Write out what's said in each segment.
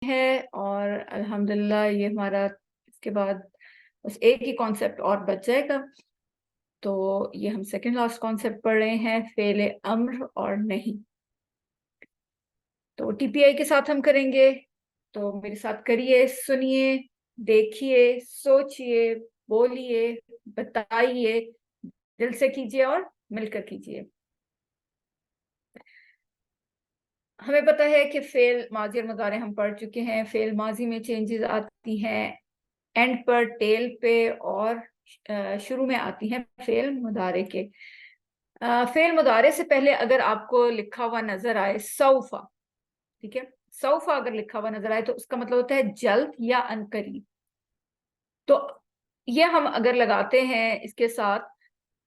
है और अल्हम्दुलिल्लाह ये हमारा इसके बाद बस एक ही कॉन्सेप्ट और बच जाएगा। तो ये हम सेकंड लास्ट कॉन्सेप्ट पढ़ रहे हैं, फेले अम्र और नहीं। तो टीपीआई के साथ हम करेंगे, तो मेरे साथ करिए, सुनिए, देखिए, सोचिए, बोलिए, बताइए, दिल से कीजिए और मिलकर कीजिए। हमें पता है कि फेल माजी और मुजारे हम पढ़ चुके हैं। फेल माजी में चेंजेस आती हैं एंड पर, टेल पे, और शुरू में आती हैं फेल मुदारे के। फेल मुदारे से पहले अगर आपको लिखा हुआ नजर आए सौफा, ठीक है, सौफा अगर लिखा हुआ नजर आए तो उसका मतलब होता है जल्द या अनकरीब। तो ये हम अगर लगाते हैं इसके साथ,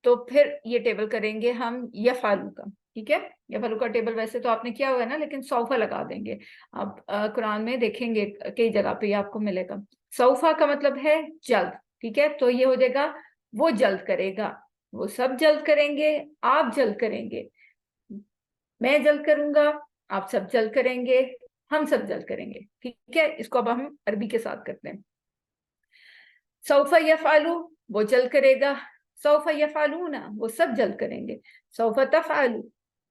तो फिर ये टेबल करेंगे हम यफालू का। ठीक है, यफालू का टेबल वैसे तो आपने किया हुआ है ना, लेकिन सौफा लगा देंगे। आप कुरान में देखेंगे कई जगह पे ये आपको मिलेगा। सौफा का मतलब है जल्द। ठीक है, तो ये हो जाएगा वो जल्द करेगा, वो सब जल्द करेंगे, आप जल्द करेंगे, मैं जल्द करूंगा, आप सब जल्द करेंगे, हम सब जल्द करेंगे। ठीक है, इसको अब हम अरबी के साथ करते हैं। सौफा यफालू, वो जल्द करेगा। सौफा यफालूना, वो सब जल्द करेंगे। सौफा तफआलू,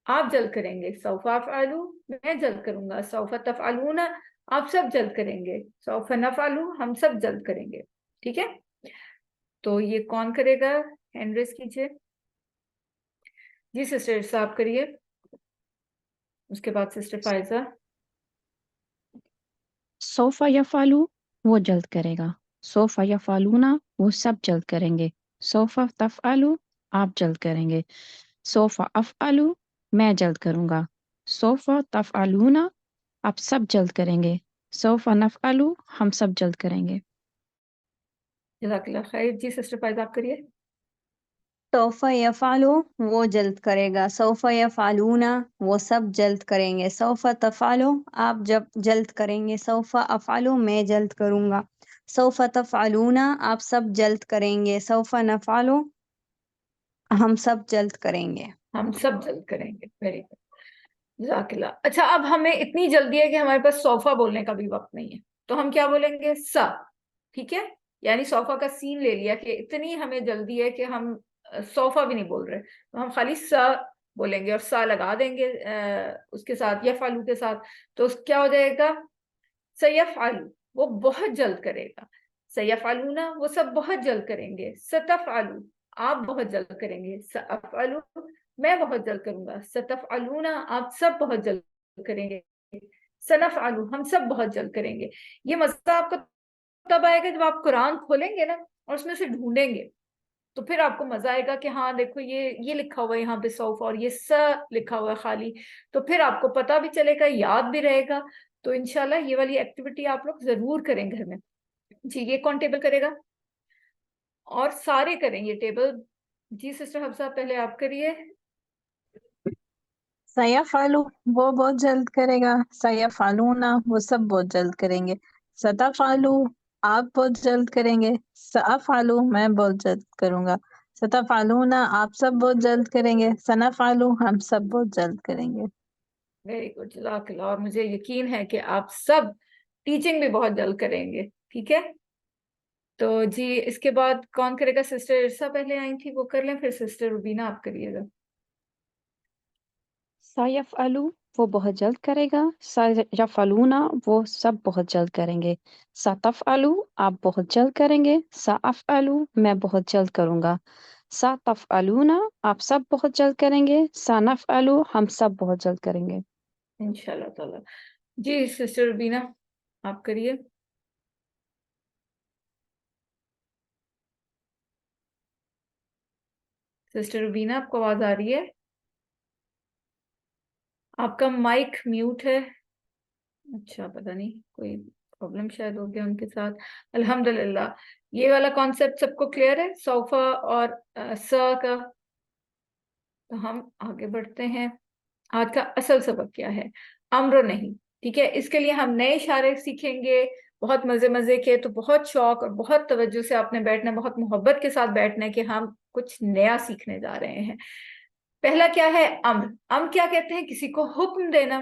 आप जल्द करेंगे। सौफा अफआलू, मैं जल्द करूंगा। सौफा तफआलूना, आप सब जल्द करेंगे। सौफा नफआलू, हम सब जल्द करेंगे। ठीक है, तो ये कौन करेगा? हैंड रेज कीजिए जी। सिस्टर साहब करिए, उसके बाद सिस्टर फायजा। सोफा यफालू, वो जल्द करेगा। सोफा यफालूना, वो सब जल्द करेंगे। सोफा तफआलू, आप जल्द करेंगे। सोफा अफआलू, मैं जल्द करूंगा। सोफा तफआलूना, आप सब जल्द करेंगे। सोफा नफआलू, हम सब जल्द करेंगे। जज़ाकल्लाह खैर जी। सिस्टर फायजा आप करिए। सौफ़ा यफ़ालु, वो जल्द करेगा। सौफ़ा यफ़ालूना, वो सब जल्द करेंगे। सौफ़ा तफ़ालु, आप जब जल्द करेंगे। सौफ़ा अफ़ालु, मैं जल्द करूँगा। सौफ़ा तफ़ालूना, आप सब जल्द करेंगे। सौफ़ा नफ़ालु, हम सब जल्द करेंगे। हम सब जल्द करेंगे, वेरी गुड, जज़ाकल्लाह। अच्छा, अब हमें इतनी जल्दी है कि हमारे पास सोफा बोलने का भी वक्त नहीं है, तो हम क्या बोलेंगे? सा। ठीक है, यानी सोफा का सीन ले लिया कि इतनी हमें जल्दी है कि हम सोफा भी नहीं बोल रहे, तो हम खाली सा बोलेंगे और सा लगा देंगे उसके साथ, यफालू के साथ। तो क्या हो जाएगा? सयफालू, वो बहुत जल्द करेगा। सयफालूना, वो सब बहुत जल्द करेंगे। सतफआलू, आप बहुत जल्द करेंगे। सअफअलू, मैं बहुत जल्द करूंगा। सतफअलूना, आप सब बहुत जल्द करेंगे। सनफअलू, हम सब बहुत जल्द करेंगे। ये मजा आपको तब आएगा जब आप कुरान खोलेंगे ना और उसमें से ढूंढेंगे, तो फिर आपको मजा आएगा कि हाँ देखो ये लिखा हुआ है यहाँ पे सौफ, और ये स लिखा हुआ है खाली। तो फिर आपको पता भी चलेगा, याद भी रहेगा। तो इंशाल्लाह ये वाली एक्टिविटी आप लोग जरूर करें घर में। जी, ये कौन टेबल करेगा? और सारे करें ये टेबल। जी सिस्टर हफ्सा, पहले आप करिए। सयफ़ालु, वो बहुत जल्द करेगा। सयफ़ालूना, वो सब बहुत जल्द करेंगे। सतफ़ालु, आप बहुत जल्द करेंगे। सअफ़ालु, मैं बहुत जल्द करूंगा। सतफ़ालूना, आप सब बहुत जल्द करेंगे। सनफ़ालु, हम सब बहुत जल्द करेंगे। वेरी गुड, जज़ाकल्लाह। और मुझे यकीन है कि आप सब टीचिंग भी बहुत जल्द करेंगे। ठीक है, तो जी इसके बाद कौन करेगा? सिस्टर इरसा पहले आई थी, वो कर लें, फिर सिस्टर रुबीना आप करिएगा। सायफ़अलू, वो बहुत जल्द करेगा। सायफ़अलूना, वो सब बहुत जल्द करेंगे। सातफ़अलू, आप बहुत जल्द करेंगे। साअफ़अलू, मैं बहुत जल्द करूंगा। सातफ़अलूना, आप सब बहुत जल्द करेंगे। सानफ़अलू, हम सब बहुत जल्द करेंगे। इंशाल्लाह ताला। जी सिस्टर रुबीना आप करिए। सिस्टर रुबीना, आपको आवाज आ रही है? आपका माइक म्यूट है। अच्छा, पता नहीं कोई प्रॉब्लम शायद हो गया उनके साथ। अल्हम्दुलिल्लाह, ये वाला कॉन्सेप्ट सबको क्लियर है, सोफा और स का। तो हम आगे बढ़ते हैं। आज का असल सबक क्या है? अम्र नहीं। ठीक है, इसके लिए हम नए इशारे सीखेंगे, बहुत मजे मजे के। तो बहुत शौक और बहुत तवज्जो से आपने बैठना, बहुत मोहब्बत के साथ बैठना है कि हम कुछ नया सीखने जा रहे हैं। पहला क्या है? अम्र। अम्र क्या कहते हैं? किसी को हुक्म देना।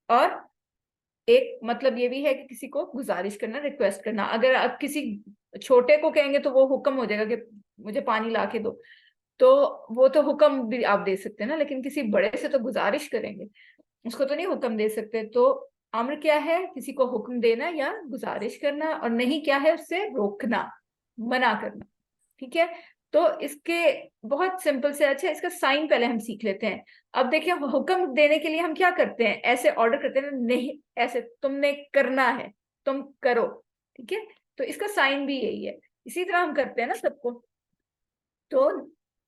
और एक मतलब ये भी है कि किसी को गुजारिश करना, रिक्वेस्ट करना। अगर आप किसी छोटे को कहेंगे तो वो हुक्म हो जाएगा कि मुझे पानी ला के दो, तो वो तो हुक्म भी आप दे सकते हैं ना, लेकिन किसी बड़े से तो गुजारिश करेंगे, उसको तो नहीं हुक्म दे सकते। तो अम्र क्या है? किसी को हुक्म देना या गुजारिश करना, और नहीं क्या है? उससे रोकना, मना करना। ठीक है, तो इसके बहुत सिंपल से, अच्छा इसका साइन पहले हम सीख लेते हैं। अब देखिए, हुक्म देने के लिए हम क्या करते हैं? ऐसे ऑर्डर करते हैं, नहीं ऐसे तुमने करना है, तुम करो। ठीक है, तो इसका साइन भी यही है, इसी तरह हम करते हैं ना सबको। तो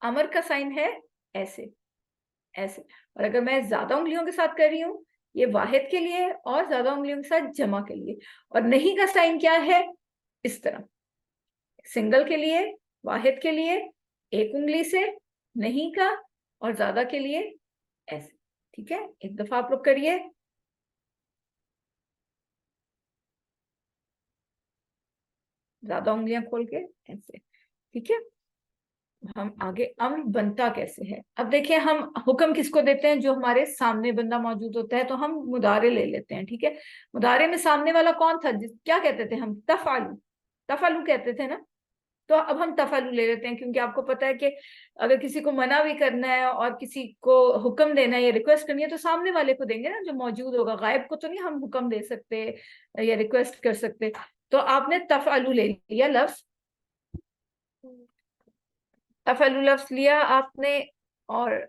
अमर का साइन है ऐसे, ऐसे। और अगर मैं ज्यादा उंगलियों के साथ कर रही हूँ, ये वाहिद के लिए, और ज्यादा उंगलियों के साथ जमा के लिए। और नहीं का साइन क्या है? इस तरह, सिंगल के लिए, वाहिद के लिए एक उंगली से, नहीं का, और ज्यादा के लिए ऐसे। ठीक है, एक दफा आप लोग करिए। ज्यादा उंगलियां खोल के ऐसे। ठीक है, हम आगे, अम्र बनता कैसे है? अब देखिए, हम हुक्म किसको देते हैं? जो हमारे सामने बंदा मौजूद होता है, तो हम मुदारे ले लेते हैं। ठीक है, मुदारे में सामने वाला कौन था? क्या कहते थे हम? तफालू, तफालू कहते थे ना। तो अब हम तफालू ले लेते हैं, क्योंकि आपको पता है कि अगर किसी को मना भी करना है और किसी को हुक्म देना है या रिक्वेस्ट करनी है, तो सामने वाले को देंगे ना, जो मौजूद होगा। गायब को तो नहीं हम हुक्म दे सकते या रिक्वेस्ट कर सकते। तो आपने तफालू ले लिया लफ्ज, तफालू लफ्ज लिया आपने, और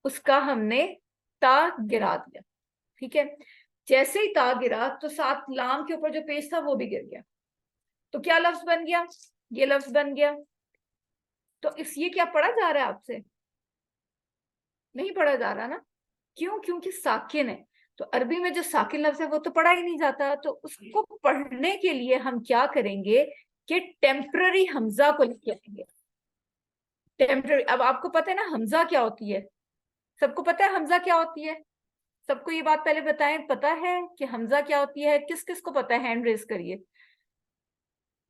उसका हमने ता गिरा दिया। ठीक है, जैसे ही ता गिरा, तो साथ लाम के ऊपर जो पेश था वो भी गिर गया। तो क्या लफ्ज बन गया? ये लफ्ज बन गया। तो इस ये क्या पढ़ा जा रहा है आपसे? नहीं पढ़ा जा रहा ना। क्यों? क्योंकि साकिन है। तो अरबी में जो साकिन लफ्ज है वो तो पढ़ा ही नहीं जाता। तो उसको पढ़ने के लिए हम क्या करेंगे कि टेम्पररी हमजा को लिख लेंगे। टेम्पररी, अब आपको पता है ना हमजा क्या होती है? सबको पता है हमजा क्या होती है? सबको ये बात पहले बताएं, पता है कि हमजा क्या होती है? किस किस को पता है? हैंड रेज करिए,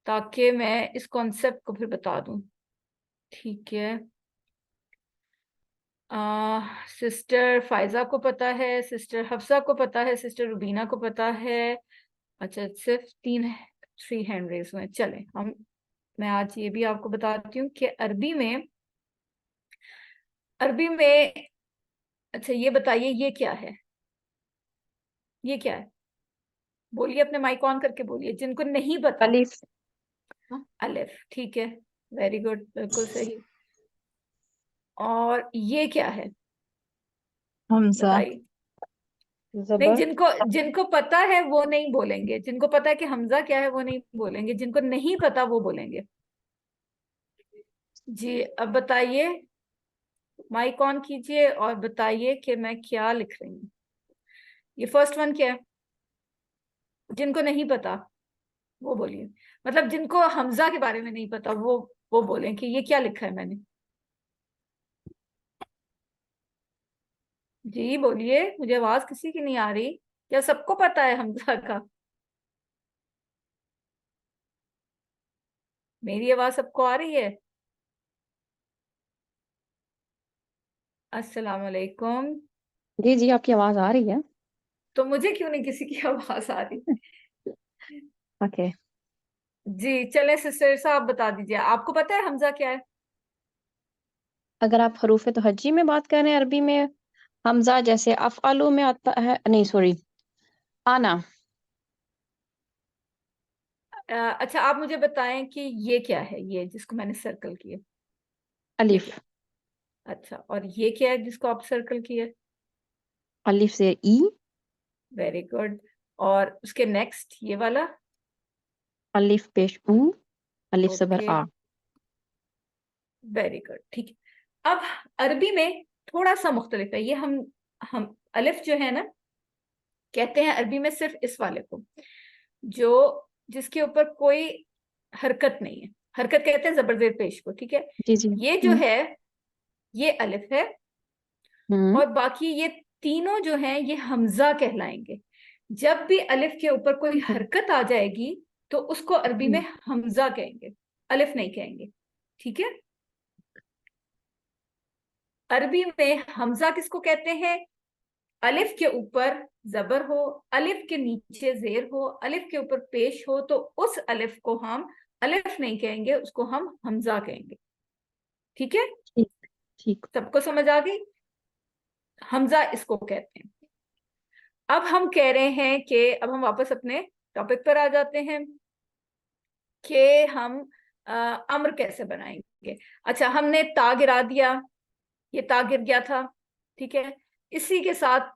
ताकि मैं इस कॉन्सेप्ट को फिर बता दूं। ठीक है, सिस्टर फायजा को पता है, सिस्टर हफ्सा को पता है, सिस्टर रुबीना को पता है। अच्छा, सिर्फ 3 हैंड रेज हुए। चले हम, मैं आज ये भी आपको बताती हूँ कि अरबी में, अरबी में, अच्छा ये बताइए, ये क्या है? ये क्या है? बोलिए, अपने माइक ऑन करके बोलिए, जिनको नहीं पता। अलिफ। अलिफ, ठीक है, वेरी गुड, बिल्कुल सही। और ये क्या है? हमजा। बताइए। नहीं, जबर। जिनको जिनको पता है वो नहीं बोलेंगे, जिनको पता है कि हमजा क्या है वो नहीं बोलेंगे, जिनको नहीं पता वो बोलेंगे। जी, अब बताइए, माइक ऑन कीजिए और बताइए कि मैं क्या लिख रही हूँ। ये फर्स्ट वन क्या है? जिनको नहीं पता वो बोलिए, मतलब जिनको हमजा के बारे में नहीं पता वो बोलें कि ये क्या लिखा है मैंने। जी बोलिए, मुझे आवाज किसी की नहीं आ रही। क्या सबको पता है हमजा का? मेरी आवाज सबको आ रही है? अस्सलाम वालेकुम। जी जी, आपकी आवाज आ रही है। तो मुझे क्यों नहीं किसी की आवाज आ रही? ओके। जी चले, सिस्टर साहब बता दीजिए, आपको पता है हमजा क्या है? अगर आप हरूफ तो हज्जी में बात कर रहे हैं अरबी में, हमजा जैसे अफ़अलु में आता है, नहीं सॉरी, आना। अच्छा, आप मुझे बताएं कि ये क्या है, ये जिसको मैंने सर्कल किया, ये अलिफ। क्या? अच्छा, और ये क्या है जिसको आप सर्कल किया? अलिफ से ई। Very good. और उसके नेक्स्ट ये वाला? अलिफ पेश ऊ। अलिफ सबर ओके, आ। वेरी गुड, ठीक है। अब अरबी में थोड़ा सा मुख्तलिफ है ये। हम अलिफ जो है ना, कहते हैं अरबी में सिर्फ इस वाले को, जो जिसके ऊपर कोई हरकत नहीं है। हरकत कहते हैं जबर जेर पेश को। ठीक है, जी जी। ये जो है ये अलिफ है। हम्म। और बाकी ये तीनों जो हैं ये हमजा कहलाएंगे। जब भी अलिफ के ऊपर कोई हरकत आ जाएगी, तो उसको अरबी में हमजा कहेंगे, अलिफ नहीं कहेंगे। ठीक है, अरबी में हमजा किसको कहते हैं? अलिफ के ऊपर जबर हो, अलिफ के नीचे जेर हो, अलिफ के ऊपर पेश हो, तो उस अलिफ को हम अलिफ नहीं कहेंगे, उसको हम हमजा कहेंगे। ठीक है, ठीक ठीक। सबको समझ आ गई? हमजा इसको कहते हैं। अब हम कह रहे हैं कि अब हम वापस अपने टॉपिक पर आ जाते हैं कि हम अम्र कैसे बनाएंगे। अच्छा, हमने ता गिरा दिया, ये ता गिर गया था, ठीक है। इसी के साथ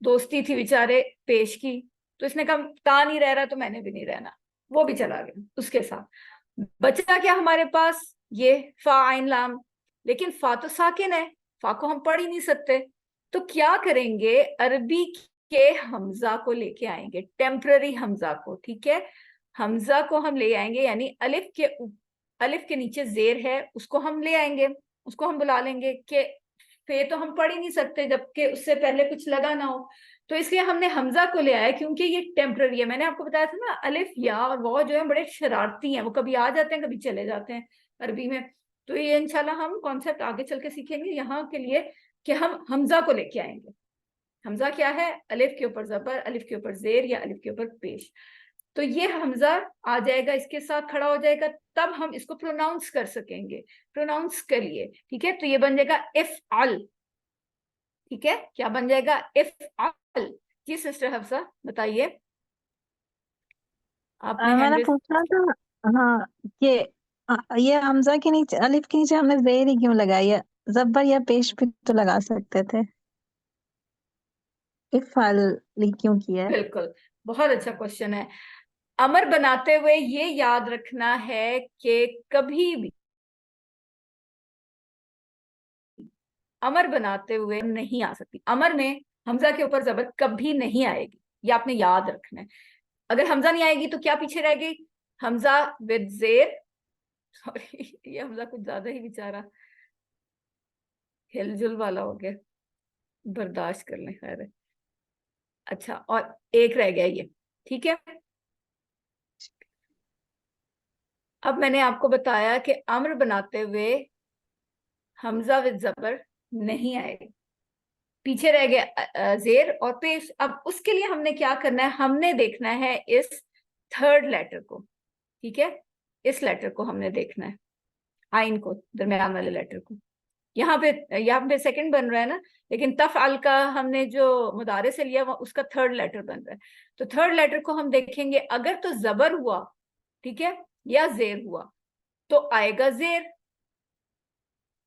दोस्ती थी बेचारे पेश की, तो इसने कहा ता नहीं रह रहा तो मैंने भी नहीं रहना, वो भी चला गया उसके साथ। बचा क्या हमारे पास? ये फा आइन लाम, लेकिन फा तो साकिन है, फा को हम पढ़ ही नहीं सकते, तो क्या करेंगे? अरबी के हमजा को लेके आएंगे, टेम्पररी हमजा को, ठीक है। हमजा को हम ले आएंगे, यानी अलिफ के नीचे जेर है उसको हम ले आएंगे, उसको हम बुला लेंगे कि फे तो हम पढ़ ही नहीं सकते जबकि उससे पहले कुछ लगा ना हो, तो इसलिए हमने हमजा को ले आया क्योंकि ये टेम्पररी है। मैंने आपको बताया था ना, अलिफ या और वो जो है बड़े शरारती हैं, वो कभी आ जाते हैं कभी चले जाते हैं अरबी में। तो ये इंशाल्लाह हम कॉन्सेप्ट आगे चल के सीखेंगे यहाँ के लिए कि हम हमजा को लेके आएंगे। हमजा क्या है? अलिफ के ऊपर जबर, अलिफ के ऊपर जेर या अलिफ के ऊपर पेश। तो ये हमजा आ जाएगा, इसके साथ खड़ा हो जाएगा, तब हम इसको प्रोनाउंस कर सकेंगे। प्रोनाउंस करिए, ठीक है। तो ये बन जाएगा इफ अल, ठीक है। क्या बन जाएगा? इफ अल। जी सिस्टर हफ्सा बताइए, आपने मैंने हैंड पूछना था, हाँ, ये हमजा के नीचे, अलिफ के नीचे हमने जेर ही क्यों लगाई है? जबर या पेश भी तो लगा सकते थे, इफ़ाली क्यों किया है? बिल्कुल, बहुत अच्छा क्वेश्चन है। अमर बनाते हुए ये याद रखना है कि कभी भी अमर बनाते हुए नहीं आ सकती, अमर में हमजा के ऊपर जबर कभी नहीं आएगी, ये आपने याद रखना है। अगर हमजा नहीं आएगी तो क्या पीछे रह गई? हमजा विद जेर, सॉरी ये हमजा कुछ ज्यादा ही बेचारा हिलजुल वाला हो गया, बर्दाश्त कर लें, खैर है। अच्छा, और एक रह गया ये, ठीक है। अब मैंने आपको बताया कि अम्र बनाते हुए हमजा विद जबर नहीं आएगा, पीछे रह गया जेर और पेश। अब उसके लिए हमने क्या करना है? हमने देखना है इस थर्ड लेटर को, ठीक है। इस लेटर को हमने देखना है, आइन को, दरमियान वाले लेटर को। यहाँ पे सेकंड बन रहा है ना, लेकिन तफअल का हमने जो मुदारे से लिया वो उसका थर्ड लेटर बन रहा है। तो थर्ड लेटर को हम देखेंगे, अगर तो जबर हुआ, ठीक है, या जेर हुआ तो आएगा जेर,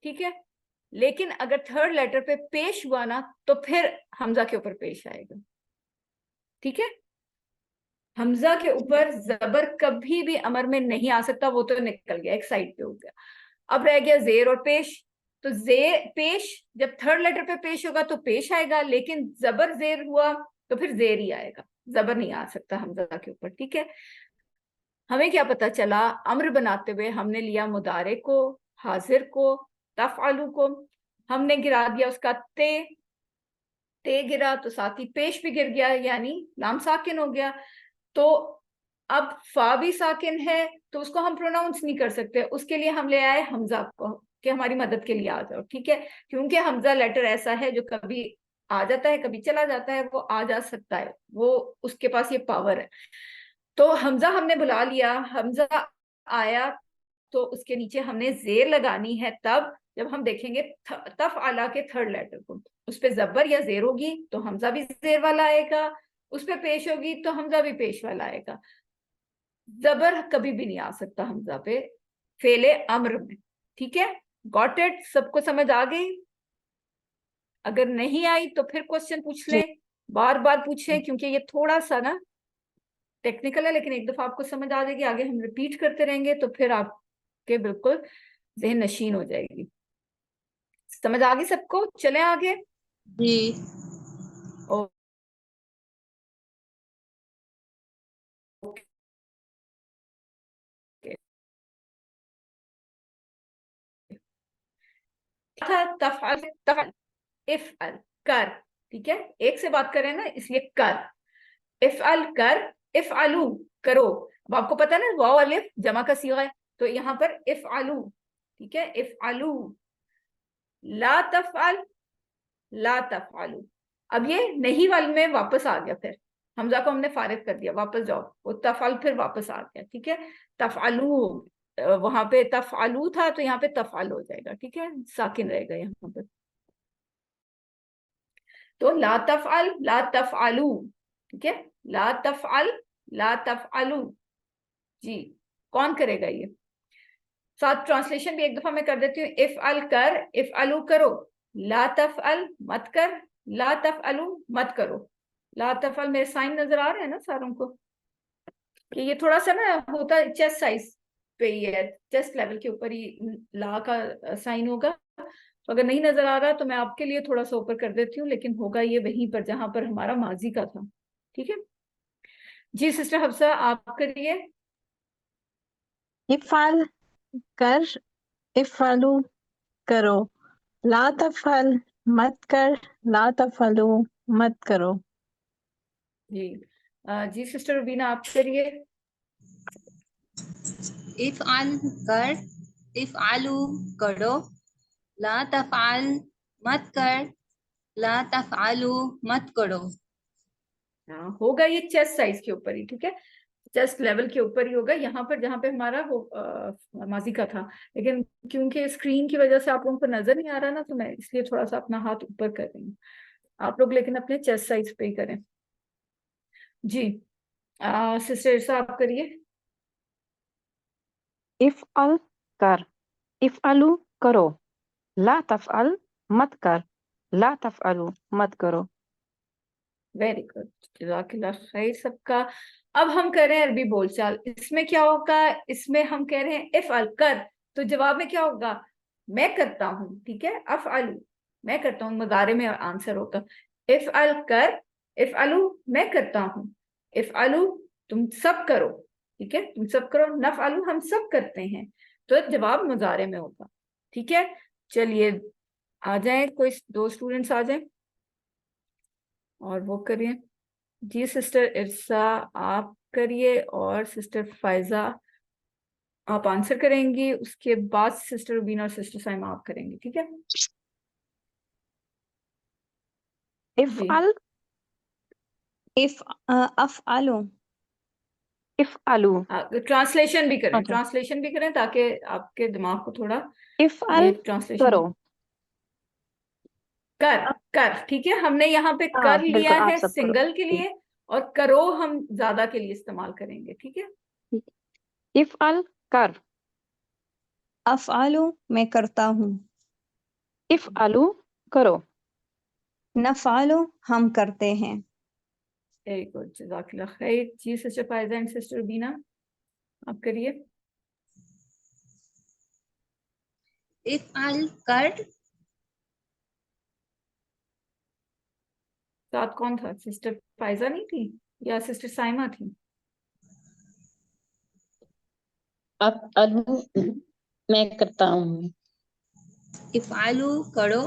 ठीक है। लेकिन अगर थर्ड लेटर पे पेश हुआ ना तो फिर हमजा के ऊपर पेश आएगा, ठीक है। हमजा के ऊपर जबर कभी भी अमर में नहीं आ सकता, वो तो निकल गया, एक साइड पे हो गया। अब रह गया जेर और पेश। तो जेर पेश जब थर्ड लेटर पे पेश होगा तो पेश आएगा, लेकिन जबर जेर हुआ तो फिर जेर ही आएगा, जबर नहीं आ सकता हमजा के ऊपर, ठीक है। हमें क्या पता चला? अम्र बनाते हुए हमने लिया मुदारे को, हाजिर को, तफआलू को, हमने गिरा दिया उसका ते गिरा तो साथ ही पेश भी गिर गया, यानी लाम साकिन हो गया। तो अब फा भी साकिन है तो उसको हम प्रोनाउंस नहीं कर सकते, उसके लिए हम ले आए हमजा को कि हमारी मदद के लिए आ जाओ, ठीक है। क्योंकि हमजा लेटर ऐसा है जो कभी आ जाता है कभी चला जाता है, वो आ जा सकता है, वो उसके पास ये पावर है। तो हमजा हमने बुला लिया, हमजा आया तो उसके नीचे हमने जेर लगानी है, तब जब हम देखेंगे तफ आला के थर्ड लेटर को, उस पे जबर या जेर होगी तो हमजा भी जेर वाला आएगा, उस पे पेश होगी तो हमजा भी पेश वाला आएगा। जबर कभी भी नहीं आ सकता हमजा पे फेले अम्र में, ठीक है। Got it? सबको समझ आ गई? अगर नहीं आई तो फिर क्वेश्चन पूछ जी। लें, बार बार पूछें, क्योंकि ये थोड़ा सा ना टेक्निकल है, लेकिन एक दफा आपको समझ आ जाएगी, आगे हम रिपीट करते रहेंगे तो फिर आपके बिल्कुल जहन नशीन हो जाएगी। समझ आ गई सबको? चलें आगे। जी। ओके, तफअल तफअल इफ़अल कर, ठीक है। एक से बात करें ना इसलिए कर, इफ़अल कर, इफ़अलू करो। अब आपको पता है ना वाव अलिफ जमा का सीगा है, तो यहाँ पर इफ़अलू, ठीक है, इफ़अलू। ला तफ़अल, ला तफ़अलू, अब ये नहीं वाले में वापस आ गया, फिर हमजा को हमने फारिग कर दिया, वापस जाओ, वो तफअल फिर वापस आ गया, ठीक है। तफअलू, वहां पे तफअलू था तो यहाँ पे तफअल हो जाएगा, ठीक है, साकिन रहेगा यहाँ पे। तो ला तफअल, ला तफअलू, ठीक है, ला तफअल, ला तफअलू। जी, कौन करेगा ये? साथ ट्रांसलेशन भी एक दफा मैं कर देती हूँ। इफ अल कर, इफ अलू करो, ला तफअल मत कर, ला तफअलू मत करो। ला तफअल, मेरे साइन नजर आ रहे हैं ना सारों को? कि ये थोड़ा सा ना होता है चेस्ट साइज पे ही है, चेस्ट लेवल के ऊपर ही ला का साइन होगा। तो अगर नहीं नजर आ रहा तो मैं आपके लिए थोड़ा सा ऊपर कर देती हूँ, लेकिन होगा ये वहीं पर जहां पर हमारा माजी का था, ठीक है। जी सिस्टर हफ्सा, आप करिए। इफ़ाल कर, इफ़ालू करो, ला तफ़अल मत कर, ला तफ़अलू मत करो। जी जी सिस्टर रुबीना, आप करिए। इफ़अल कर, इफ़अलू करो, ला तफ़अल मत कर, ला तफ़अलू मत करो। होगा ये चेस्ट साइज के ऊपर ही, ठीक है, चेस्ट लेवल के ऊपर ही होगा, यहाँ पर जहाँ पे हमारा वो माजी का था। लेकिन क्योंकि स्क्रीन की वजह से आप लोगों को नजर नहीं आ रहा ना, तो मैं इसलिए थोड़ा सा अपना हाथ ऊपर कर रही हूँ। आप लोग लेकिन अपने चेस्ट साइज पे ही करें। जी सिस्टर साहब करिए। इफ अल कर, इफ अलू करो, ला तफअल मत कर, ला तफअलू मत करो। वेरी गुड, जज़ाकल्लाह खैर सबका। अब हम कर रहे हैं अरबी बोलचाल। इसमें क्या होगा, इसमें हम कह रहे हैं इफ अल कर, तो जवाब में क्या होगा? मैं करता हूँ, ठीक है, अफ अलू, मैं करता हूँ, मुजारे में आंसर होगा। इफ अल कर, इफ अलू मैं करता हूँ, इफ अलू तुम सब करो, ठीक है, तुम सब करो, नफ अलू हम सब करते हैं, तो जवाब मुजारे में होगा, ठीक है। चलिए आ जाए, कोई दो स्टूडेंट्स आ जाए और वो करिए। जी सिस्टर इरसा आप करिए, और सिस्टर फायजा आप आंसर करेंगी, उसके बाद सिस्टर रुबीना और सिस्टर साइमा आप करेंगी, ठीक है। इफ जी अल, इफ अफ़अलू, इफ अलू। ट्रांसलेशन भी करें, अच्छा, ट्रांसलेशन भी करें ताकि आपके दिमाग को थोड़ा इफ ये अल ट्रांसलेशन। करो। कर, कर, ठीक है, हमने यहाँ पे हाँ कर लिया बिल्कुल, आप है सब करो। सिंगल के जी, लिए, और करो हम ज्यादा के लिए इस्तेमाल करेंगे, ठीक है। इफ अल कर, अफ़अलू मैं करता हूँ, इफ अलू करो। नफ़अलू हम करते हैं। वेरी गुड, जज़ाकल्लाह खैर। जी sister Faiza and sister Rubina आप करिए। इफ़अल कर, साथ कौन था? सिस्टर फायजा नहीं थी या सिस्टर साइमा थी? अब अलू मैं करता हूँ। इफ़अलू करो,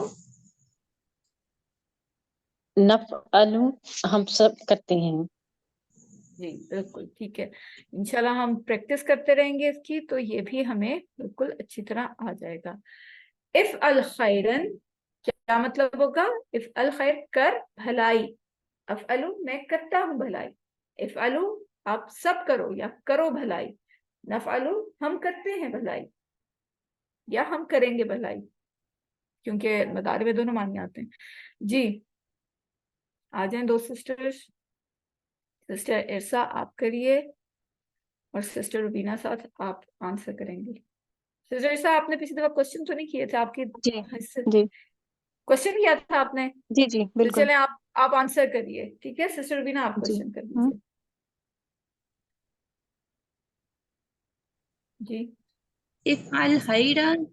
नफ अलू हम सब करते हैं। जी बिल्कुल ठीक है, इंशाल्लाह हम प्रैक्टिस करते रहेंगे इसकी, तो ये भी हमें बिल्कुल अच्छी तरह आ जाएगा। इफ अल खैरन क्या मतलब होगा? इफ अल खैर कर भलाई, अफ अलू मैं करता हूँ भलाई, इफ अलू आप सब करो या करो भलाई, नफ अलू हम करते हैं भलाई या हम करेंगे भलाई, क्योंकि मदारे में दोनों माने आते हैं। जी आ जाए दो सिस्टर्स। सिस्टर इरसा आप करिए, और सिस्टर रुबीना साथ आप आंसर करेंगी। सिस्टर इरसा आपने पिछली दफा क्वेश्चन तो नहीं किए थे आपकी? जी जी क्वेश्चन किया था आपने? जी जी तो बिल्कुल। चले आप आंसर करिए, ठीक है। सिस्टर रुबीना आप जी क्वेश्चन कर लीजिए। जी इफ़अल खैरन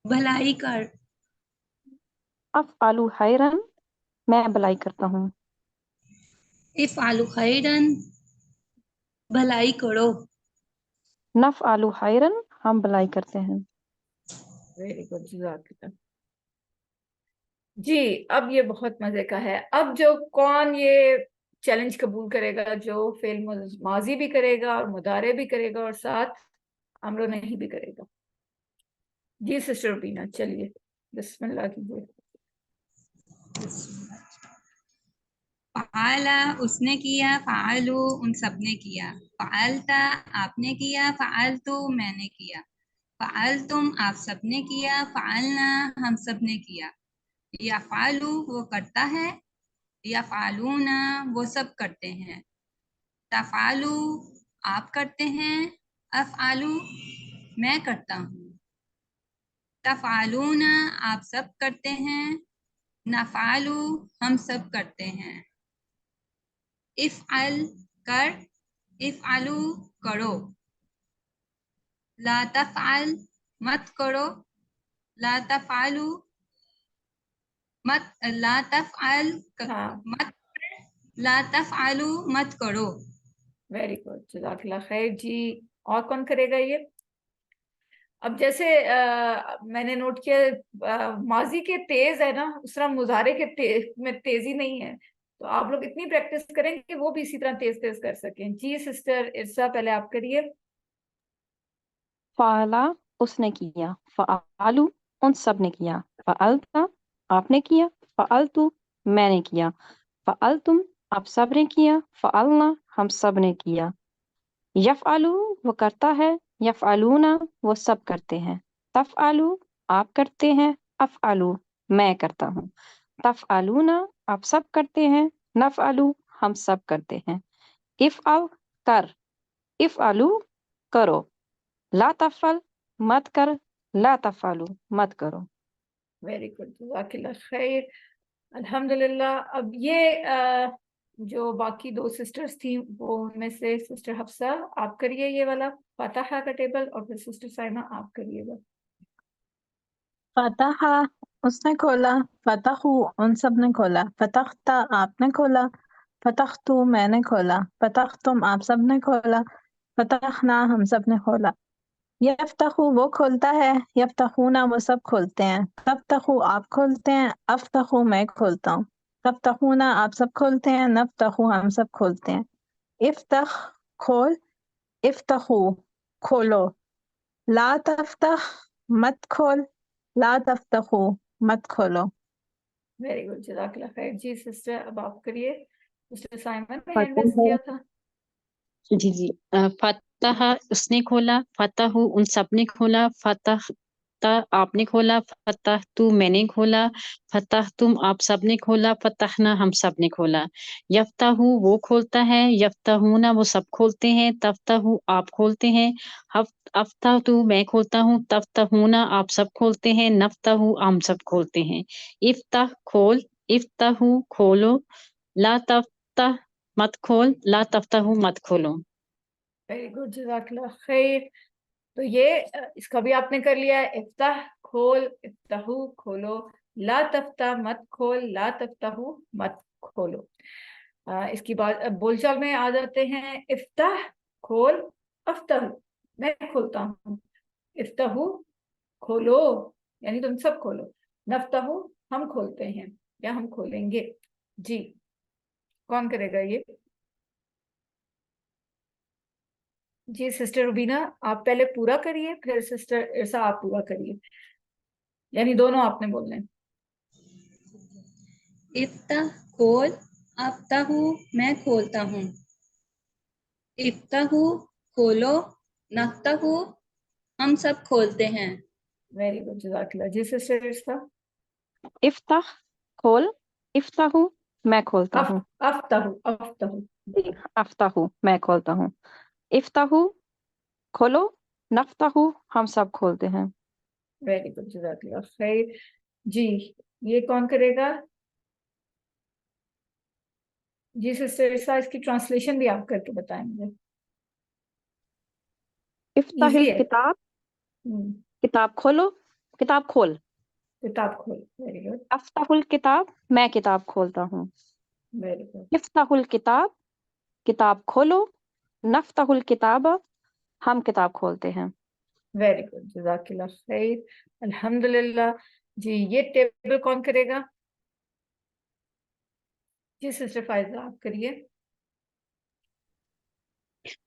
भलाई कर, अफ आलू हैरन मैं भलाई करता हूँ। इफ़अलू खैरन भलाई करो। नफ आलू हैरन हम भलाई करते हैं। वेरी गुड, जज़ाकल्लाह। जी अब ये बहुत मजे का है। अब जो कौन ये चैलेंज कबूल करेगा, जो फेल माजी भी करेगा और मुदारे भी करेगा और साथ अमरो नहीं भी करेगा? जी सिस्टर रुबीना चलिए बिस्मिल्लाह कीजिए। फ़अला उसने किया, फ़अलू उन सब ने किया, फ़अलता आपने किया, फ़अलतु मैंने किया, फ़अलतुम आप सब ने किया, फ़अलना हम सब ने किया। यफ़अलु वो करता है, यफ़अलूना वो सब करते हैं, तफ़अलु आप करते हैं, अफ़अलु मैं करता हूँ, तफ़अलूना आप सब करते हैं, नफ़अलु हम सब करते हैं। इफ़अल कर, इफ़अलु करो, ला तफ़अल मत करो, ला तफ़अलु मत, ला तफ़अल हाँ, मत, ला तफ़अलु मत करो। वेरी गुड, जज़ाकल्लाह खैर जी। और कौन करेगा ये? अब जैसे मैंने नोट किया माजी के तेज है ना, उस तरह मुजारे के में तेजी नहीं है, तो आप लोग इतनी प्रैक्टिस करें कि वो भी इसी तरह तेज तेज कर सकें। जी सिस्टर इरसा, पहले आप करिए। फ़अला उसने किया, फ़अलू उन सब ने किया, फ़अलता आपने किया, फ़अलतु मैंने किया, फ़अलतुम आप सब ने किया, फ़अलना हम सब ने किया। यफ़अलु वो करता है, यफ़अलूना वो सब करते हैं, तफ़अलु आप करते हैं, अफ़अलु मैं करता हूँ, तफ़अलूना आप सब करते हैं, नफ़अलु हम सब करते हैं। इफ़अल कर, इफ़अलु करो, ला तफ़अल मत कर, ला तफ़अलु मत करो। वेरी गुड, जज़ाकल्लाह खैर, अल्हम्दुलिल्लाह। अब ये जो बाकी दो सिस्टर्स थी, वो उनमें से सिस्टर हफ्सा आप करिए ये वाला फतहा का टेबल, और फिर सिस्टर साइमा आप करिएगा। फतहा उसने खोला, फतहू उन सब ने खोला, फतख्ता आपने खोला, फतख्तु मैंने खोला, फतख्तुम आप सब ने खोला, फतहना हम सब ने खोला। यफ्तहू वो खोलता है, यफ्तहूना वो सब खोलते हैं, तफ्तहू आप खोलते हैं, अफ्तहू मैं खोलता हूँ, तफ्तहूना आप सब खोलते हैं, नफ्तहू हम सब खोलते हैं। इफ्तह खोल, इफ्तहू खोलो, ला तफ्तह मत खोल, ला तफ्तहू मत खोलो। वेरी गुड, जज़ाकल्लाह खैर जी सिस्टर। अब आप करिए। सिस्टर साइमन ने हैंड रेस फतह किया था। जी जी फतह उसने खोला, फतहु उन सब ने खोला, फतह आपने खोला, फतह तू मैंने खोला, फतह तुम आप सब ने खोला, फतहना हम सब ने खोला। यफ्ताहु वो खोलता है, यफ्ताहूना वो सब खोलते हैं, तफ्ताहु आप खोलते हैं, अफ्ताहु मैं खोलता हूँ, तफ्ताहूना आप सब खोलते हैं, नफ्ताहु हम सब खोलते हैं। इफ्ताह खोल, इफ्ताहु खोलो, ला तफ्ताह मत खोल, ला तफ्ताहु मत खोलो। वेरी गुड, जज़ाकल्लाह खैर। तो ये इसका भी आपने कर लिया है। इफ्ताह खोल, इफ्ताहू खोलो, ला तफ्ता मत खोल, ला तफ्ताहू मत खोलो। इसकी बात अब बोलचाल में आ जाते हैं। इफ्ताह खोल, अफ्ताहू मैं खोलता हूँ, इफ्ताहू खोलो यानी तुम सब खोलो, नफ्ताहू हम खोलते हैं या हम खोलेंगे। जी, कौन करेगा ये? जी सिस्टर रुबीना, आप पहले पूरा करिए, फिर सिस्टर इरसा आप पूरा करिए, यानी दोनों आपने बोलने हैं। इफ्ताह खोल, अफ्ताहू मैं खोलता हूँ, इफ्ताहू खोलो, नफ्ताहू हम सब खोलते हैं। वेरी गुड, जज़ाकल्लाह। जी सिस्टर इरसा। इफ्ताह खोल, इफ्ताहु मैं खोलता अफ हूँ, अफ्ताहू अफ्ताहू। जी अफ्ताहु मैं खोलता हूँ, इफ्ताहु खोलो, नफ्ताहु हम सब खोलते हैं। वेरी गुड, जज़ाकल्लाह खैर जी। ये कौन करेगा? जी सिस्टर इरसा, इसकी ट्रांसलेशन भी आप करके बताएं मुझे। इजी इफ्ताहिल है। किताब, हम्म, किताब खोलो, किताब खोल, किताब खोल। वेरी गुड, अफ्ताहुल किताब मैं किताब खोलता हूँ, वेरी गुड, इफ्ताहुल किताब किताब खोलो, नफ्ताहुल किताब हम किताब खोलते हैं। वेरी गुड, जज़ाकल्लाह खैर, अल्हम्दुलिल्लाह। जी, ये टेबल कौन करेगा? जी सिस्टर फायजा आप करिए।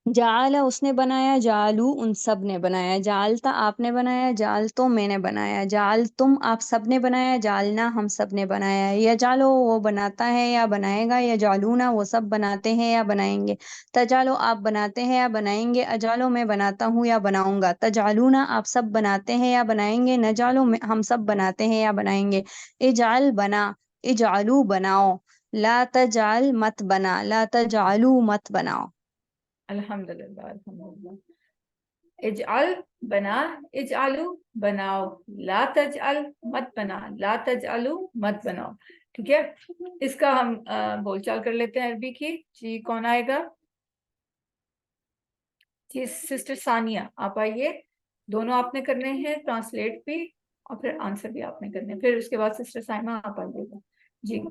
जाला उसने बनाया, जालू उन सब ने बनाया, जालता आपने बनाया, जाल तो मैंने बनाया, जाल तुम आप सब ने बनाया, जालना हम सब ने बनाया, या जालो वो बनाता है या बनाएगा, या जालूना वो सब बनाते हैं या बनाएंगे, तजालो आप बनाते हैं या बनाएंगे, अजालो मैं बनाता हूँ या बनाऊंगा, तजालूना आप सब बनाते हैं या बनाएंगे, नजालो हम सब बनाते हैं या बनाएंगे, इजाल बना, इजालू बनाओ, ला तजाल मत बना, ला तजालू मत बनाओ। अल्हम्दुलिल्लाह अल्हम्दुलिल्लाह। इजअल बना, इजअलू बनाओ, ला तजअल मत बना, ला तजअलू मत बनाओ। ठीक है, इसका हम बोलचाल कर लेते हैं अरबी की। जी कौन आएगा? जी सिस्टर सानिया आप आइए। दोनों आपने करने हैं, ट्रांसलेट भी और फिर आंसर भी आपने करने हैं। फिर उसके बाद सिस्टर साइमा आप आइएगा। जी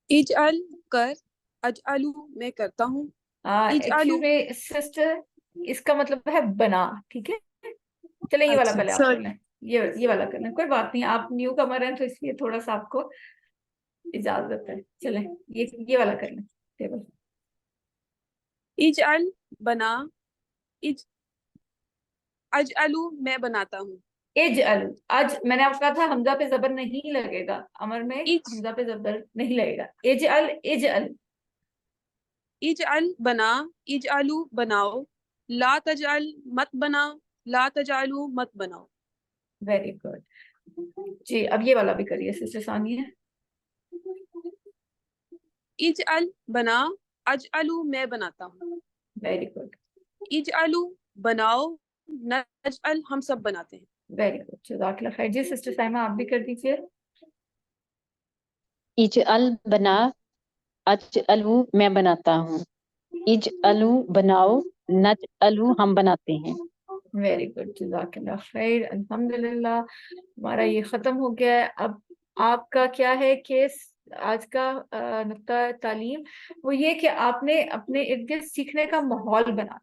इजअल कर, अजअलू मैं करता हूँ, एक्चुअली इजअलू में सिस्टर इसका मतलब है बना। ठीक है, चले ये वाला अच्छा पहले आप कर सॉरी, लें। ये वाला कर लें, कोई बात नहीं, आप न्यू कमर हैं तो इसलिए थोड़ा सा आपको इजाजत है। चलें ये वाला कर लें टेबल। इजअल बना, इज अजअलू मैं बनाता हूँ, इज अलू, आज मैंने आपको कहा था हमजा पे जबर नहीं लगेगा, अमर में इज हमजा पे जबर नहीं लगेगा। Is all, is all. इजअल बना, इजअलू बनाओ, ला तजअल मत बना, ला तजअलू मत बनाओ। Very good. जी अब ये वाला भी करिए सिस्टर सानिया। इजअल बना, अजअलू मैं बनाता हूँ, वेरी गुड, इजअलू बनाओ, नजअल हम सब बनाते हैं। वेरी गुड, जज़ाकल्लाह खैर। जी सिस्टर साइमा आप भी कर दीजिए। इजअल बना, अजअलू मैं बनाता हूँ, इजअलू बनाओ, नजअलू हम बनाते हैं। वेरी गुड, जज़ाकल्लाह खैर। अल्हम्दुलिल्लाह हमारा ये खत्म हो गया है। अब आपका क्या है कि आज का नुक्ता तालीम वो ये कि आपने अपने इर्द गिर्द सीखने का माहौल बनाना है।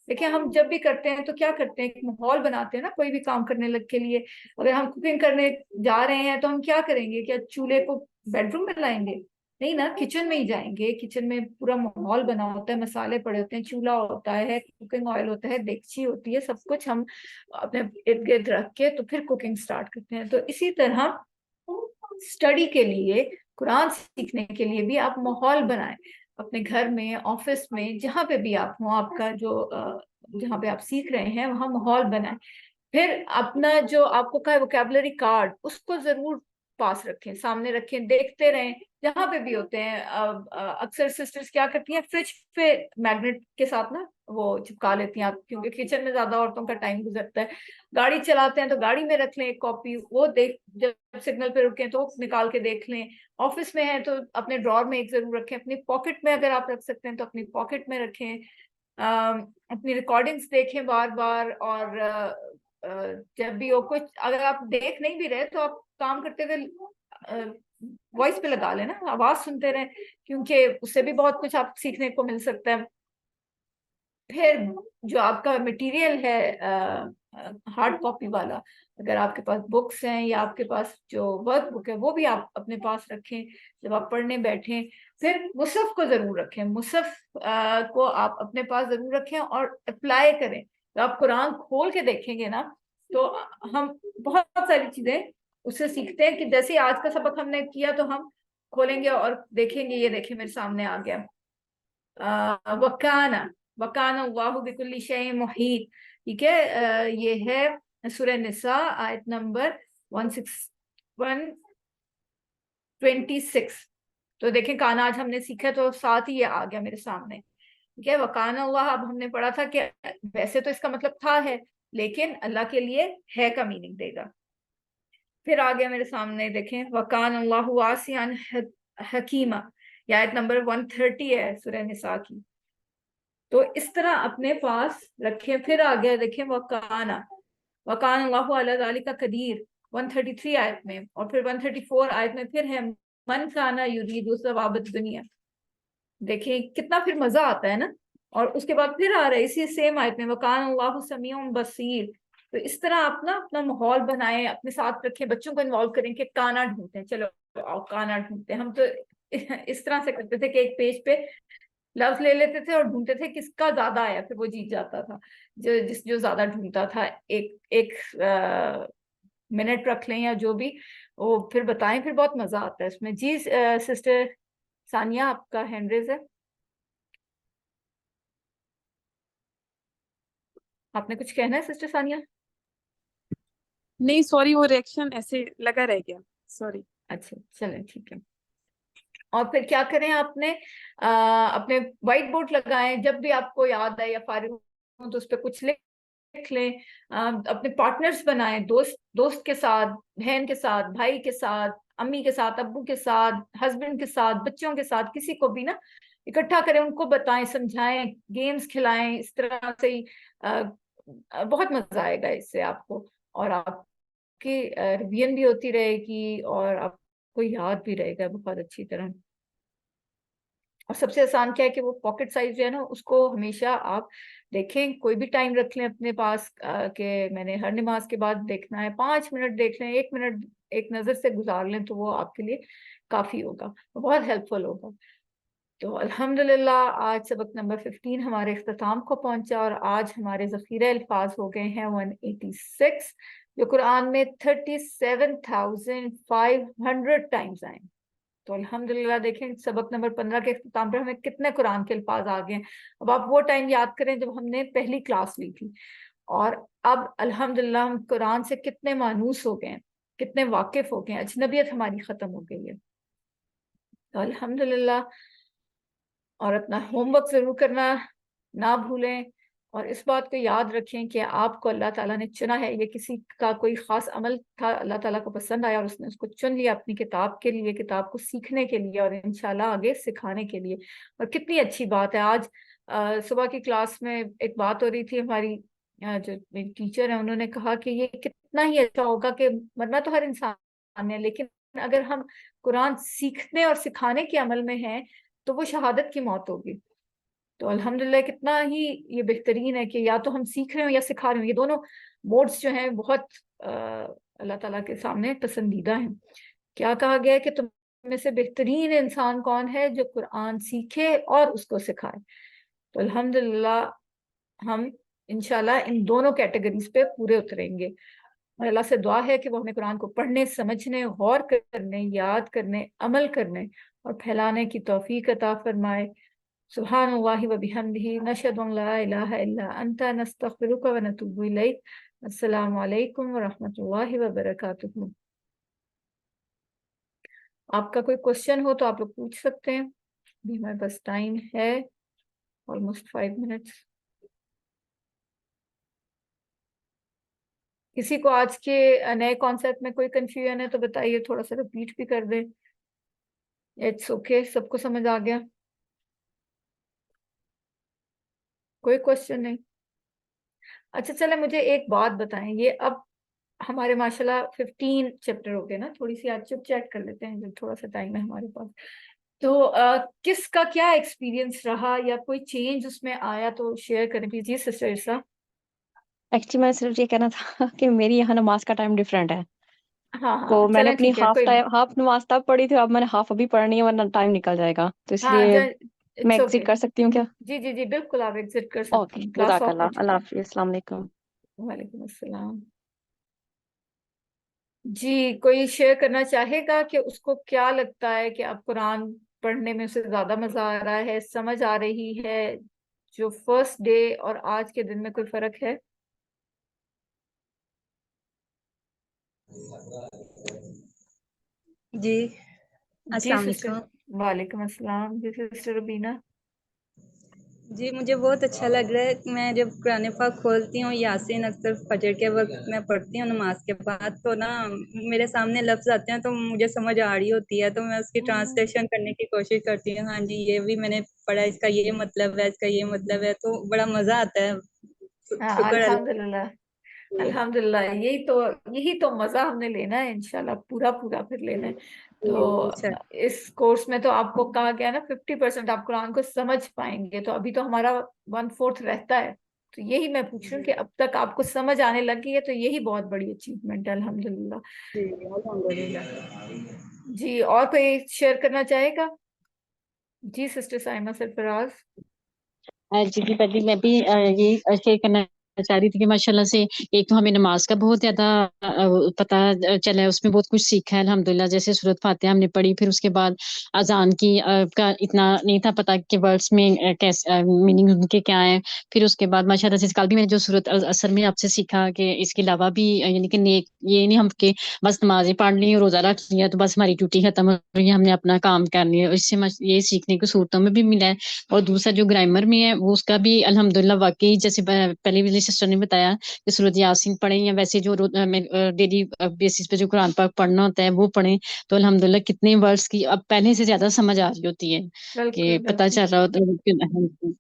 देखिए हम जब भी करते हैं तो क्या करते हैं, एक माहौल बनाते हैं ना कोई भी काम करने लग के लिए। अगर हम कुकिंग करने जा रहे हैं तो हम क्या करेंगे, क्या चूल्हे को बेडरूम में लाएंगे? नहीं ना, किचन में ही जाएंगे। किचन में पूरा माहौल बना होता है, मसाले पड़े होते हैं, चूल्हा होता है, कुकिंग ऑयल होता है, डेगची होती है, सब कुछ हम अपने इर्द गिर्द रख के तो फिर कुकिंग स्टार्ट करते हैं। तो इसी तरह स्टडी के लिए, कुरान सीखने के लिए भी आप माहौल बनाएं अपने घर में, ऑफिस में, जहाँ पे भी आप हो, आपका जो जहाँ पे आप सीख रहे हैं वहां माहौल बनाएं। फिर अपना जो आपको कहा वोकैबुलरी कार्ड उसको जरूर पास रखें, सामने रखें, देखते रहें जहां पे भी होते हैं। अक्सर सिस्टर्स क्या करती हैं, फ्रिज पे मैग्नेट के साथ ना वो चिपका लेती हैं आप, क्योंकि किचन में ज्यादा औरतों का टाइम गुजरता है। गाड़ी चलाते हैं तो गाड़ी में रख लें एक कॉपी, वो देख जब सिग्नल पे रुके तो निकाल के देख लें। ऑफिस में है तो अपने ड्रॉर में एक जरूर रखें, अपनी पॉकेट में अगर आप रख सकते हैं तो अपनी पॉकेट में रखें। अपनी रिकॉर्डिंग्स देखें बार बार। और जब भी हो कुछ अगर आप देख नहीं भी रहे तो आप काम करते हुए वॉइस पे लगा लेना, आवाज सुनते रहें, क्योंकि उससे भी बहुत कुछ आप सीखने को मिल सकता है। फिर जो आपका मटेरियल है हार्ड कॉपी वाला, अगर आपके पास बुक्स हैं या आपके पास जो वर्क बुक है वो भी आप अपने पास रखें जब आप पढ़ने बैठें। फिर मुसहफ को जरूर रखें, मुसहफ को आप अपने पास जरूर रखें और अप्लाई करें। तो आप कुरान खोल के देखेंगे ना तो हम बहुत सारी चीजें उससे सीखते हैं। कि जैसे आज का सबक हमने किया तो हम खोलेंगे और देखेंगे, ये देखें मेरे सामने आ गया वकाना, वकाना अल्लाहु बिकुल्लि शैइन मुहीत। ठीक है, ये है सूरह निसा आयत नंबर 126। तो देखें काना आज हमने सीखा तो साथ ही ये आ गया मेरे सामने। ठीक है, वकाना अल्लाह अब हमने पढ़ा था कि वैसे तो इसका मतलब था है, लेकिन अल्लाह के लिए है का मीनिंग देगा। फिर आ गया मेरे सामने, देखें वकान अल्लाहु वासिअन हकीमा, ये आयत नंबर 130 है सूरह निसा की। तो इस तरह अपने पास रखें। फिर आ गया देखें वकाना, वकान अल्लाहु अला ज़ालिका कदीर 133 आयत में। और फिर 134 आयत में फिर है मन काना युरीदु सवाबत दुनिया। देखिए कितना फिर मजा आता है ना। और उसके बाद फिर आ रहा है इसी सेम आयत में वकान अल्लाहु समीउन बसीर। तो इस तरह आप ना अपना माहौल बनाएं, अपने साथ रखें, बच्चों को इन्वॉल्व करें कि काना ढूंढते हैं, चलो आओ काना ढूंढते हैं। हम तो इस तरह से करते थे कि एक पेज पे लफ्ज ले लेते थे और ढूंढते थे किसका ज्यादा आया, फिर वो जीत जाता था। जो ज्यादा ढूंढता था। एक एक मिनट रख लें या जो भी, वो फिर बताएं, फिर बहुत मजा आता है इसमें। जी सिस्टर सानिया, आपका हैंड रेज है, आपने कुछ कहना है सिस्टर सानिया? नहीं सॉरी, वो रिएक्शन ऐसे लगा रह गया, सॉरी। अच्छा चलें ठीक है। और फिर क्या करें, आपने अपने व्हाइट बोर्ड लगाएं, जब भी आपको याद आए या फारिग हो तो उस पर कुछ लिख लें। अपने पार्टनर्स बनाएं, दोस्त दोस्त के साथ, बहन के साथ, भाई के साथ, अम्मी के साथ, अब्बू के साथ, हस्बैंड के साथ, बच्चों के साथ, किसी को भी ना इकट्ठा करें, उनको बताएं, समझाएं, गेम्स खिलाएं, इस तरह से ही बहुत मजा आएगा इससे आपको, और आपकी रिवीजन भी होती रहेगी और आपको याद भी रहेगा बहुत अच्छी तरह। और सबसे आसान क्या है कि वो पॉकेट साइज जो है ना, उसको हमेशा आप देखें, कोई भी टाइम रख लें अपने पास कि मैंने हर नमाज के बाद देखना है, 5 मिनट देख लें, 1 मिनट एक नजर से गुजार लें, तो वो आपके लिए काफी होगा, बहुत हेल्पफुल होगा। तो अल्हम्दुलिल्लाह आज सबक नंबर 15 हमारे इख्तिताम को पहुंचा, और आज हमारे ज़ख़ीरे अल्फाज हो गए हैं 186, जो कुरान में 37,500 टाइम्स आए। तो अल्हम्दुलिल्लाह देखें सबक नंबर 15 के इख्तिताम पर हमें कितने कुरान के अल्फाज आ गए हैं। अब आप वो टाइम याद करें जब हमने पहली क्लास ली थी, और अब अल्हम्दुलिल्लाह हम कुरान से कितने मानूस हो गए हैं, कितने वाकिफ हो गए हैं, अजनबियत हमारी खत्म हो गई है। तो अल्हम्दुलिल्लाह, और अपना होमवर्क जरूर करना ना भूलें, और इस बात को याद रखें कि आपको अल्लाह ताला ने चुना है। ये किसी का कोई खास अमल था, अल्लाह ताला को पसंद आया और उसने उसको चुन लिया अपनी किताब के लिए, किताब को सीखने के लिए और इंशाल्लाह आगे सिखाने के लिए। और कितनी अच्छी बात है, आज सुबह की क्लास में एक बात हो रही थी, हमारी जो मेरी टीचर है उन्होंने कहा कि ये कितना ही अच्छा होगा कि मरना तो हर इंसान है, लेकिन अगर हम कुरान सीखने और सिखाने के अमल में हैं तो वो शहादत की मौत होगी। तो अल्हम्दुलिल्लाह कितना ही ये बेहतरीन है कि या तो हम सीख रहे हो या सिखा रहे हो, ये दोनों मोड्स जो हैं बहुत अल्लाह ताला के सामने पसंदीदा हैं। क्या कहा गया है कि तुम में से बेहतरीन इंसान कौन है, जो कुरान सीखे और उसको सिखाए। तो अल्हम्दुलिल्लाह हम इंशाल्लाह इन दोनों कैटेगरीज पे पूरे उतरेंगे, और अल्लाह से दुआ है कि वो हमें कुरान को पढ़ने, समझने, गौर करने, याद करने, अमल करने और फैलाने की तौफीक अता फरमाए। सुब्हानल्लाहि व बिहम्दिही, नशहदु अन ला इलाहा इल्ला अंता, नस्तगफिरुका व नतूबु इलैक। अस्सलामु अलैकुम व रहमतुल्लाहि व बरकातुहू। आपका कोई क्वेश्चन हो तो आप लोग पूछ सकते हैं, अभी हमारे पास टाइम है ऑलमोस्ट 5 मिनट्स। किसी को आज के नए कॉन्सेप्ट में कोई कंफ्यूजन है तो बताइए, थोड़ा सा रिपीट भी कर दें। इट्स ओके, सबको समझ आ गया? कोई क्वेश्चन नहीं? अच्छा चले, मुझे एक बात बताएं, ये अब हमारे माशाल्लाह 15 चैप्टर हो गए ना, थोड़ी सी आज चुप चैट कर लेते हैं जब थोड़ा सा टाइम है हमारे पास। तो किसका क्या एक्सपीरियंस रहा या कोई चेंज उसमें आया तो शेयर करें प्लीज। जी सिस्टर इरसा। एक्चुअली मैं सिर्फ ये कहना था कि मेरी यहाँ नमाज का टाइम डिफरेंट है, हाँ तो हाँ मैंने चलें अपनी ठीक है, कोई हाफ नमाज तब पढ़ी थी, अब मैंने हाफ अभी पढ़नी है वरना टाइम निकल जाएगा, तो हाँ इसलिए मैं इट्स ओके। एग्जिट कर सकती हूँ क्या? जी जी जी बिल्कुल, आप एग्जिट कर सकती ओके, हैं, क्लास ऑफ हो जज़ाकल्लाह, चुकी अल्लाह है। हाफिज़, अस्सलाम वालेकुम। वालेकुम अस्सलाम। जी कोई शेयर करना चाहेगा कि उसको क्या लगता है कि अब कुरान पढ़ने में उसे ज्यादा मजा आ रहा है, समझ आ रही है, जो फर्स्ट डे और आज के दिन में कोई फर्क है? जी जी अस्सलाम सिस्टर। वालेकुम। वालेकुम अस्सलाम। जी सिस्टर रुबीना। जी मुझे बहुत अच्छा लग रहा है। मैं जब कुरान पाक खोलती हूँ, यासीन अक्सर फजर के वक्त मैं पढ़ती हूँ नमाज के बाद, तो ना मेरे सामने लफ्ज आते हैं तो मुझे समझ आ रही होती है, तो मैं उसकी ट्रांसलेशन करने की कोशिश करती हूँ। हाँ जी ये भी मैंने पढ़ा, इसका ये मतलब है, इसका ये मतलब है, तो बड़ा मजा आता है। हाँ शुक्र अल्लाह अल्हम्दुलिल्लाह। अल्हम्दुलिल्लाह, यही तो मजा हमने लेना है, इंशाल्लाह पूरा पूरा फिर लेना है। तो इस कोर्स में तो आपको कहा गया ना 50% आप कुरान को समझ पाएंगे, तो अभी तो हमारा 1/4 रहता है। तो यही मैं पूछ रही हूँ कि अब तक आपको समझ आने लगी है, तो यही बहुत बड़ी अचीवमेंट है अल्हम्दुलिल्लाह। अल्हम्दुलिल्लाह। जी और कोई शेयर करना चाहेगा? जी सिस्टर साइमा सरफराज। जी जी पति, मैं भी ये शेयर करना चाह रही थी कि माशाल्लाह से एक तो हमें नमाज का बहुत ज्यादा पता चला है, उसमें बहुत कुछ सीखा है अल्हम्दुलिल्लाह। जैसे सूरत फातिहा हमने पढ़ी, फिर उसके बाद अजान की का इतना नहीं था पता कि वर्ड्स में कैसे मीनिंग उनके क्या है। फिर उसके बाद माशाल्लाह से कल भी मैंने जो सूरत असर में आपसे सीखा कि इसके अलावा भी यानी कि नेक ये नहीं हम के बस नमाजें पढ़ ली और रोजा रख लिया तो बस हमारी ड्यूटी खत्म हो गई, हमने अपना काम कर लिया। इससे ये सीखने को सूरतों में भी मिला है। और दूसरा जो ग्रामर में है वो उसका भी अल्हम्दुलिल्लाह वाकई जैसे पहले वाली सिस्टर ने बताया कि सूरत यासीन पढ़े या वैसे जो डेली बेसिस पे जो कुरान पाक पढ़ना होता है वो पढ़े, तो अल्हम्दुलिल्लाह कितने वर्ड्स की अब पहले से ज्यादा समझ आ रही होती है कि बिल्कुल पता बिल्कुल। चल रहा होता है।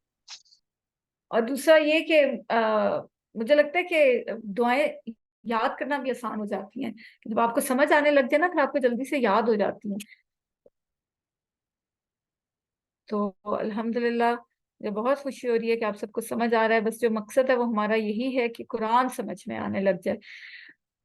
और दूसरा ये कि मुझे लगता है कि दुआएं याद करना भी आसान हो जाती हैं, कि जब आपको समझ आने लग जाए ना फिर आपको जल्दी से याद हो जाती हैं। तो अल्हम्दुलिल्लाह मुझे बहुत खुशी हो रही है कि आप सबको समझ आ रहा है। बस जो मकसद है वो हमारा यही है कि कुरान समझ में आने लग जाए।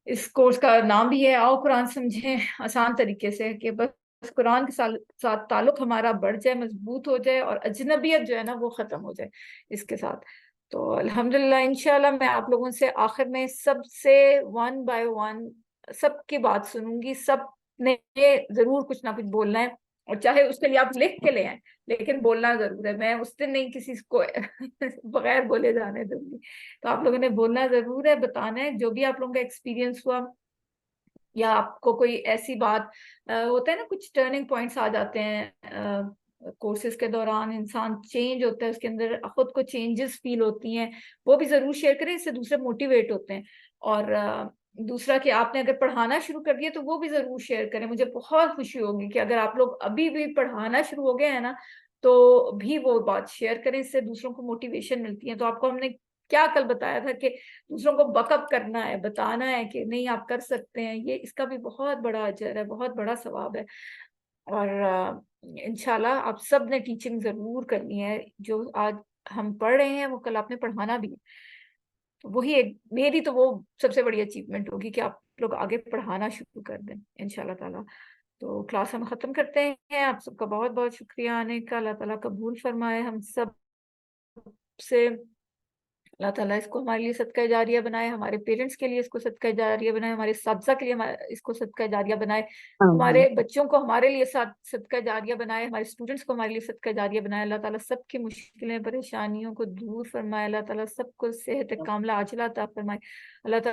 इस कोर्स का नाम भी है आओ कुरान समझें आसान तरीके से, कि बस कुरान के साथ ताल्लुक हमारा बढ़ जाए, मजबूत हो जाए और अजनबियत जो है ना वो खत्म हो जाए इसके साथ। तो अल्हम्दुलिल्लाह इंशाल्लाह मैं आप लोगों से आखिर में सबसे वन बाय वन सबकी बात सुनूंगी। सब ने जरूर कुछ ना कुछ बोलना है, और चाहे उसके लिए आप लिख के ले आए लेकिन बोलना जरूर है। मैं उस दिन नहीं किसी को बगैर बोले जाने दूंगी। तो आप लोगों ने बोलना जरूर है, बताना है जो भी आप लोगों का एक्सपीरियंस हुआ, या आपको कोई ऐसी बात होता है ना, कुछ टर्निंग पॉइंट्स आ जाते हैं कोर्सेज के दौरान, इंसान चेंज होता है, उसके अंदर खुद को चेंजेस फील होती हैं, वो भी जरूर शेयर करें, इससे दूसरे मोटिवेट होते हैं। और दूसरा कि आपने अगर पढ़ाना शुरू कर दिया तो वो भी जरूर शेयर करें। मुझे बहुत खुशी होगी कि अगर आप लोग अभी भी पढ़ाना शुरू हो गए हैं ना तो भी वो बात शेयर करें, इससे दूसरों को मोटिवेशन मिलती है। तो आपको हमने क्या कल बताया था कि दूसरों को बकअप करना है, बताना है कि नहीं आप कर सकते हैं, ये इसका भी बहुत बड़ा अजर है, बहुत बड़ा सवाब है। और इंशाल्लाह आप सब ने टीचिंग जरूर करनी है। जो आज हम पढ़ रहे हैं वो कल आपने पढ़ाना भी है। तो वही एक मेरी तो वो सबसे बड़ी अचीवमेंट होगी कि आप लोग आगे पढ़ाना शुरू कर दें इंशाल्लाह ताला। तो क्लास हम खत्म करते हैं। आप सबका बहुत बहुत शुक्रिया आने का। अल्लाह ताला कबूल फरमाए हम सब से। अल्लाह ताला इसको हमारे लिए सदका जारिया बनाए, हमारे पेरेंट्स के लिए इसको सदका जारिया बनाए, हमारे साथी के लिए इसको सदका जारिया बनाए, हमारे बच्चों को हमारे लिए सदका जारिया बनाए, हमारे स्टूडेंट्स को हमारे लिए सदका जारिया बनाए। अल्लाह ताला सबकी मुश्किलें परेशानियों को दूर फरमाए। अल्लाह ताला सबको सेहत कामला आजिला अता फरमाए। अल्लाह ताला